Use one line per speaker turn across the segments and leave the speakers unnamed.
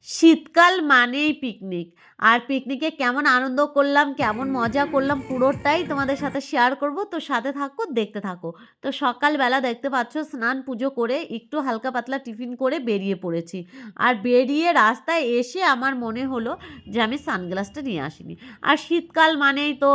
শীতকাল মানেই পিকনিক। আর পিকনিকে কেমন আনন্দ করলাম, কেমন মজা করলাম পুরোটাই তোমাদের সাথে শেয়ার করব। তো সাথে থাকো, দেখতে থাকো। তো সকালবেলা দেখতে পাচ্ছ স্নান পুজো করে একটু হালকা পাতলা টিফিন করে বেরিয়ে পড়েছি। আর বেরিয়ে রাস্তায় এসে আমার মনে হলো যে আমি সানগ্লাসটা নিয়ে আসিনি। আর শীতকাল মানেই তো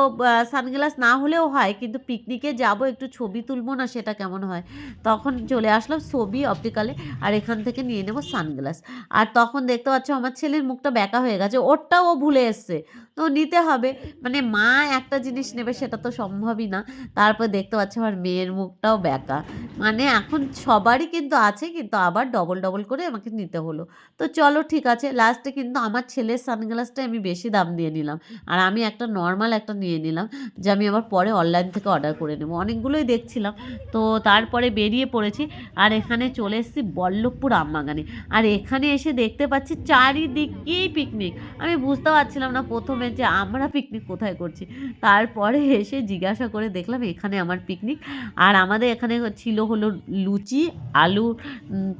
সানগ্লাস না হলেও হয়, কিন্তু পিকনিকে যাব একটু ছবি তুলবো না সেটা কেমন হয়? তখন চলে আসলাম ছবি অপটিকালে আর এখান থেকে নিয়ে নেব সানগ্লাস। আর তখন দেখতে পাচ্ছ আমার ছেলের মুখটা ব্যাকা হয়ে গেছে। ওরটাও ও ভুলে এসছে। তো নিতে হবে। মানে মা একটা জিনিস নেবে সেটা তো সম্ভবই না। তারপর দেখতে পাচ্ছ আমার মেয়ের মুখটাও ব্যাকা। মানে এখন সবারই কিন্তু আছে, কিন্তু আবার ডবল, ডবল করে আমাকে নিতে হলো। তো চলো ঠিক আছে। লাস্টে কিন্তু আমার ছেলের সানগ্লাসটাই আমি বেশি দাম দিয়ে নিলাম। আর আমি একটা নরমাল একটা নিয়ে নিলাম, যে আমি আবার পরে অনলাইন থেকে অর্ডার করে নেব। অনেকগুলোই দেখছিলাম। তো তারপরে বেরিয়ে পড়েছি। আর এখানে চলে এসেছি বল্লভপুর আমবাগানে। আর এখানে এসে দেখতে পাচ্ছি চারিদিকেই পিকনিক। আমি বুঝতে পারছিলাম না ১ম এ যে আমরা পিকনিক কোথায় করছি। তারপরে এসে জিজ্ঞাসা করে দেখলাম এখানে আমার পিকনিক। আর আমাদের এখানে ছিল হলো লুচি, আলুর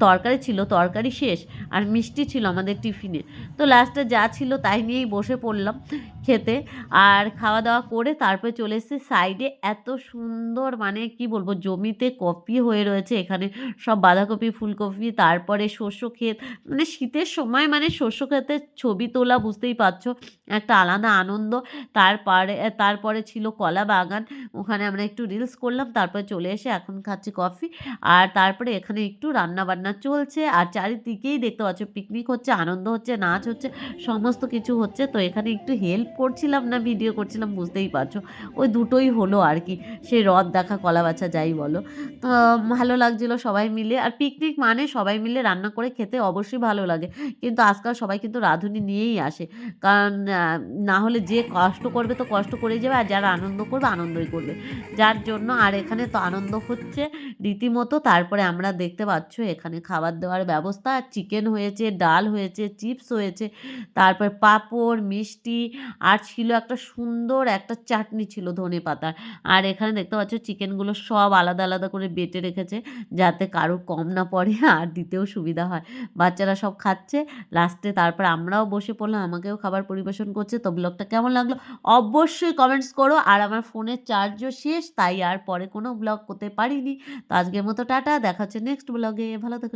তরকারি ছিল, তরকারি শেষ। আর মিষ্টি ছিল আমাদের টিফিনে। তো লাস্টে যা ছিল তাই নিয়েই বসে পড়লাম খেতে। আর খাওয়া-দাওয়া করে তারপরে চলে এসেছি সাইডে। এত সুন্দর মানে কি বলবো, জমিতে কপি হয়ে রয়েছে এখানে। সব বাঁধাকপি, ফুলকপি, তারপরে শস্য ক্ষেত। মানে শীতের সময় মানে শস্য ক্ষেতের ছবি তোলা বুঝতেই পারছো, একটা আলাদা আনন্দ। তারপরে ছিল কলা বাগান। ওখানে আমরা একটু রিলস করলাম। তারপরে চলে এসে এখন খাচ্ছি কফি। আর তারপরে এখানে একটু রান্না-বান্না চলছে। আর চারিদিকেই দেখতে পাচ্ছ পিকনিক হচ্ছে, আনন্দ হচ্ছে, নাচ হচ্ছে, সমস্ত কিছু হচ্ছে। তো এখানে একটু হেল্প করছিলাম না ভিডিও করছিলাম বুঝতেই পারছো। ওই দুটোই হলো আরকি। সেই হ্রদ দেখা, কলা বাছা যাই বলো। তো ভালো লাগছিল সবাই মিলে। আর পিকনিক মানে সবাই মিলে রান্না করে খেতে অবশ্যই ভালো লাগে। কিন্তু আজকাল সবাই কিন্তু রাঁধুনি নিয়েই আসে। কারণ না হলে যে কষ্ট করবে তো কষ্ট করেই যাবে, আর যারা আনন্দ করবে আনন্দই করবে। যার জন্য আর এখানে তো আনন্দ হচ্ছে রীতিমতো। তারপরে আমরা দেখতে পাচ্ছ এখানে খাবার-দাবার ব্যবস্থা, চিকেন হয়েছে, ডাল হয়েছে, চিপস হয়েছে, তারপরে পাঁপড়, মিষ্টি, আর ছিল একটা সুন্দর একটা চাটনি ছিল ধনেপাতার। আর এখানে দেখতে পাচ্ছ চিকেনগুলো সব আলাদা, আলাদা করে বেটে রেখেছে যাতে কারো কম না পড়ে আর দিতেও সুবিধা হয়। বাচ্চারা সব খাচ্ছে। লাস্টে তারপর আমরাও বসে পড়লাম। আমাকেও খাবার পরিবেশন করছে। তো ব্লগটা কেমন লাগলো অবশ্যই কমেন্টস করো। আর আমার ফোনের চার্জও শেষ, তাই আর পরে কোনো ব্লগ করতে পারিনি। তো আজকের মতো টাটা। দেখা হচ্ছে নেক্সট ব্লগে। ভালো থেকো